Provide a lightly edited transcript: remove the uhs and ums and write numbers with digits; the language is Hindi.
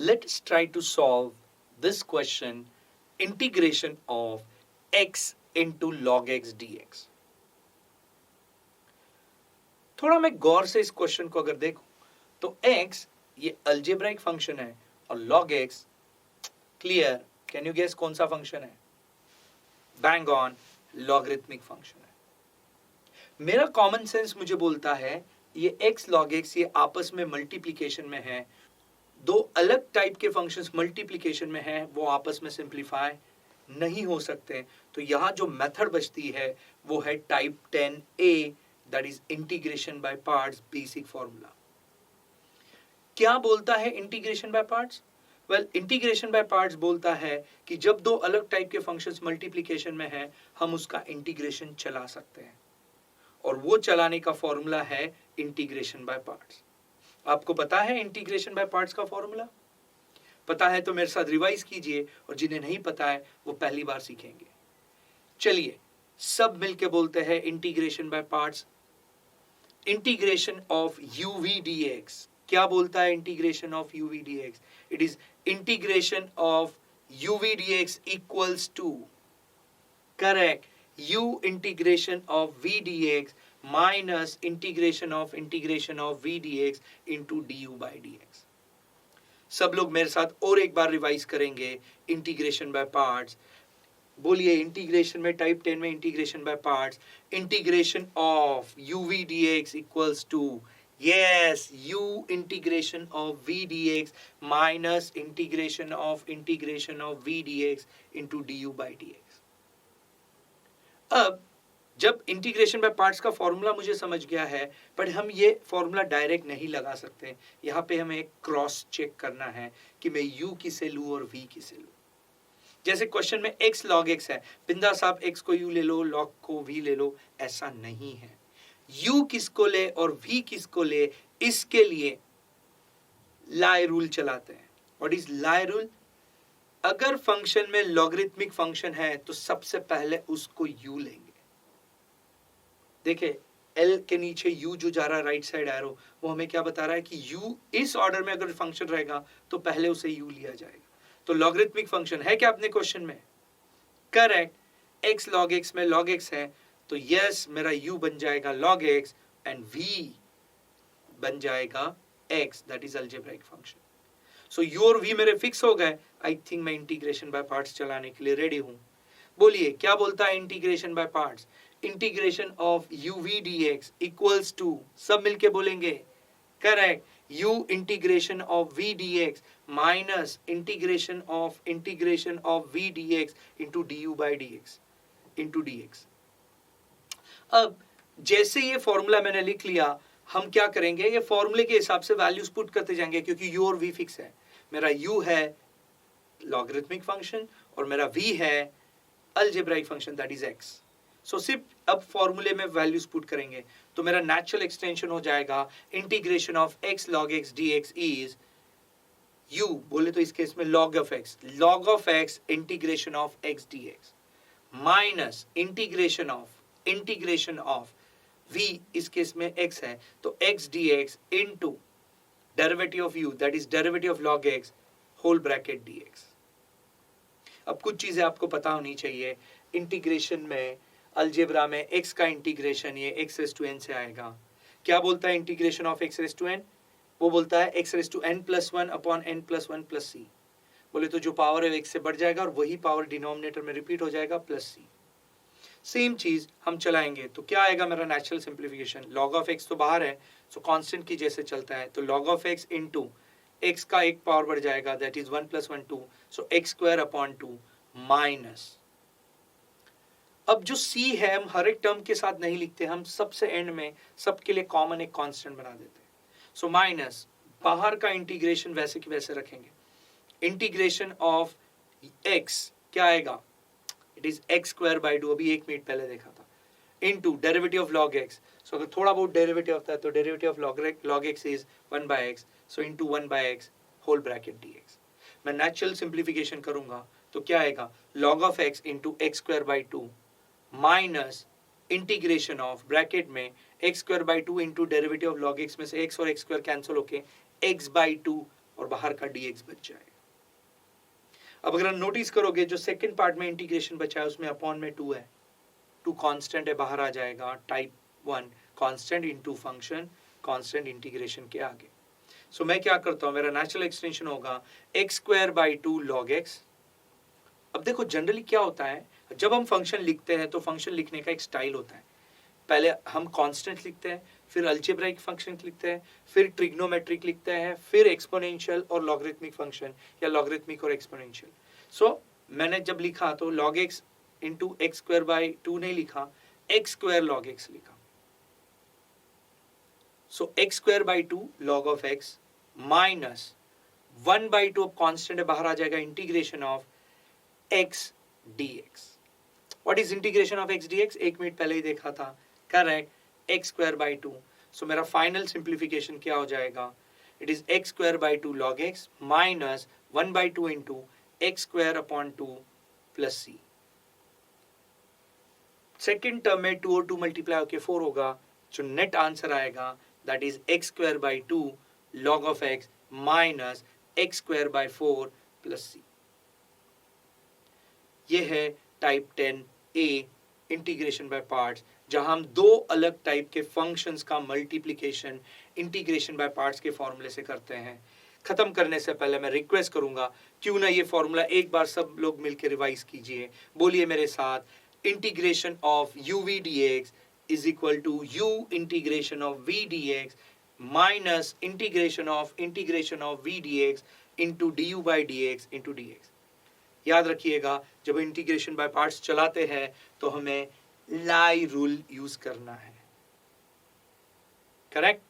Let us try to solve this question, integration of x into log x dx. थोड़ा मैं गौर से इस क्वेश्चन को अगर देखूं तो x ये अल्जेब्राइक फंक्शन है और log x clear, can you guess कौन सा फंक्शन है? बैंग ऑन, लॉगरिथमिक फंक्शन है। मेरा कॉमन सेंस मुझे बोलता है ये x log x ये आपस में मल्टीप्लिकेशन में है, दो अलग टाइप के फंक्शंस मल्टीप्लिकेशन में हैं, वो आपस में सिंप्लीफाई नहीं हो सकते। तो यहां जो मेथड बचती है वो है type 10a, that is integration by parts, basic formula. क्या बोलता है integration by parts? Well, integration by parts बोलता है कि जब दो अलग टाइप के फंक्शंस मल्टीप्लिकेशन में हैं, हम उसका इंटीग्रेशन चला सकते हैं, और वो चलाने का फॉर्मूला है इंटीग्रेशन बाय पार्ट्स। आपको पता है इंटीग्रेशन बाय पार्ट्स का फॉर्मूला? पता है तो मेरे साथ रिवाइज कीजिए, और जिन्हें नहीं पता है वो पहली बार सीखेंगे। चलिए सब मिलके बोलते हैं integration by parts. Integration of uv dx, क्या बोलता है integration of uv dx? It is integration of uv dx equals to, correct, u integration of v dx minus integration of v dx into du by dx। सब लोग मेरे साथ और एक बार रिवाइज करेंगे इंटीग्रेशन बाय पार्ट्स। बोलिए इंटीग्रेशन में, टाइप 10 में integration by parts, integration of uv dx equals to, yes, u integration of v dx minus integration of v dx into du by dx। अब जब इंटीग्रेशन बाय पार्ट्स का फॉर्मूला मुझे समझ गया है, पर हम ये फॉर्मूला डायरेक्ट नहीं लगा सकते, यहाँ पे हमें क्रॉस चेक करना है कि मैं u किसे लूं और v किसे लूं। जैसे क्वेश्चन में x log x है, बिंदा साहब x को u ले लो, log को v ले लो, ऐसा नहीं है। u किसको ले और v किसको ले, इसके लिए लाई रूल चलाते हैं। What is lie rule? अगर फंक्शन में लॉगरिथमिक फंक्शन है तो सबसे पहले उसको u लेंगे। देखिए L के नीचे U जो जा रहा है राइट साइड एरो, वो हमें क्या बता रहा है कि U इस ऑर्डर में अगर फंक्शन रहेगा तो पहले उसे U लिया जाएगा। तो लॉगरिथमिक फंक्शन है क्या अपने क्वेश्चन में? करेक्ट, x log x में log x है, तो यस मेरा U बन जाएगा log x एंड V बन जाएगा x, that is algebraic function. So U और V मेरे फिक्स हो गए। आई थिंक मैं इंटीग्रेशन बाय पार्ट्स चलाने के लिए रेडी हूं। बोलिए क्या बोलता है integration by parts? Integration of uv dx equals to, सब मिलके बोलेंगे, correct, u integration of v dx minus integration of v dx into du by dx into dx। अब जैसे ये फॉर्मूला मैंने लिख लिया, हम क्या करेंगे, ये फॉर्मूले के हिसाब से वैल्यूज पुट करते जाएंगे, क्योंकि u और v फिक्स है। मेरा u है लॉगरिथमिक फंक्शन और मेरा v है algebraic function, that is x। सो सिर्फ अब फॉर्मूले में वैल्यूज पुट करेंगे तो मेरा नेचुरल एक्सटेंशन हो जाएगा integration of x log x dx is u, बोले तो इस केस में log of x integration of x dx minus integration of v, इस केस में x है तो x dx into derivative of u, that is derivative of log x whole bracket dx। अब कुछ चीजें आपको पता होनी चाहिए। इंटीग्रेशन में, अलजेब्रा में x का इंटीग्रेशन ये x रेज़ टू n से आएगा। क्या बोलता है integration of x raise to n? वो बोलता है x raise to n plus 1 upon n plus 1 plus c। बोले तो जो पावर है x से बढ़ जाएगा और वही पावर डिनोमिनेटर में रिपीट हो जाएगा प्लस c। सेम चीज हम चलाएंगे तो क्या आएगा मेरा natural simplification, log of x तो बाहर है, सो कांस्टेंट की जैसे चलता है, तो log of x into x का एक पावर बढ़ जाएगा, that is 1 plus 1 2, so x square upon 2 minus, अब जो c है हम हर एक टर्म के साथ नहीं लिखते, हम सबसे एंड में सबके लिए कॉमन एक कांस्टेंट बना देते हैं। सो माइनस, बाहर का इंटीग्रेशन वैसे की वैसे रखेंगे, इंटीग्रेशन ऑफ x क्या आएगा, it is x square by 2, अभी एक मिनट पहले देखा था, into derivative of log x। So अगर थोड़ा बहुत डेरिवेटिव होता है तो derivative of log x is 1 by x, so into 1 by x whole bracket dx। मैं नेचुरल सिंप्लीफिकेशन करूंगा तो क्या आएगा, log of x into x square by 2 minus integration of bracket में x square by 2 into derivative of log x में से x और x स्क्वायर कैंसिल होके x बाय 2 और बाहर का dx बच जाएगा। अब अगर नोटिस करोगे जो सेकंड पार्ट में इंटीग्रेशन बचा है उसमें अपॉन में 2 है, 2 कांस्टेंट है, बाहर आ जाएगा। Type 1 constant into function, constant integration के आगे। सो मैं क्या करता हूं, मेरा नेचुरल एक्सटेंशन होगा x square by 2 log x। अब देखो जनरली क्या होता है, जब हम फंक्शन लिखते हैं तो फंक्शन लिखने का एक स्टाइल होता है। पहले हम कांस्टेंट लिखते हैं, फिर अलजेब्राइक फंक्शन लिखते हैं, फिर ट्रिग्नोमेट्रिक लिखते हैं, फिर एक्सपोनेंशियल और लॉगरिथमिक फंक्शन या लॉगरिथमिक और एक्सपोनेंशियल। सो मैंने जब लिखा तो log x into x square by 2 नहीं लिखा, x स्क्वायर log x लिखा। सो x square by 2 log of x minus 1 by 2 constant है, बाहर आ जाएगा, integration of x dx। What is integration of x dx? 1 minute पहले ही देखा था, करेक्ट, x स्क्वायर बाई 2। सो मेरा फाइनल सिंप्लीफिकेशन क्या हो जाएगा, it is x square by 2 log x minus 1 by 2 into x square upon 2 plus c। Second term में 2 और 2 मल्टीप्लाई होकर 4 होगा, जो नेट आंसर आएगा that is x square by 2 log of x minus x square by 4 plus c। ये है type 10A integration by parts, जहां हम दो अलग टाइप के फंक्शंस का मल्टीप्लिकेशन इंटीग्रेशन बाय पार्ट्स के फॉर्मूले से करते हैं। खत्म करने से पहले मैं रिक्वेस्ट करूंगा, क्यों ना ये फॉर्मूला एक बार सब लोग मिलकर रिवाइज कीजिए। बोलिए मेरे साथ, integration of uv dx is equal to u integration of v dx minus integration of v dx into du by dx into dx। याद रखिएगा, जब इंटीग्रेशन बाय पार्ट्स चलाते हैं तो हमें लाई रूल यूज करना है, करेक्ट।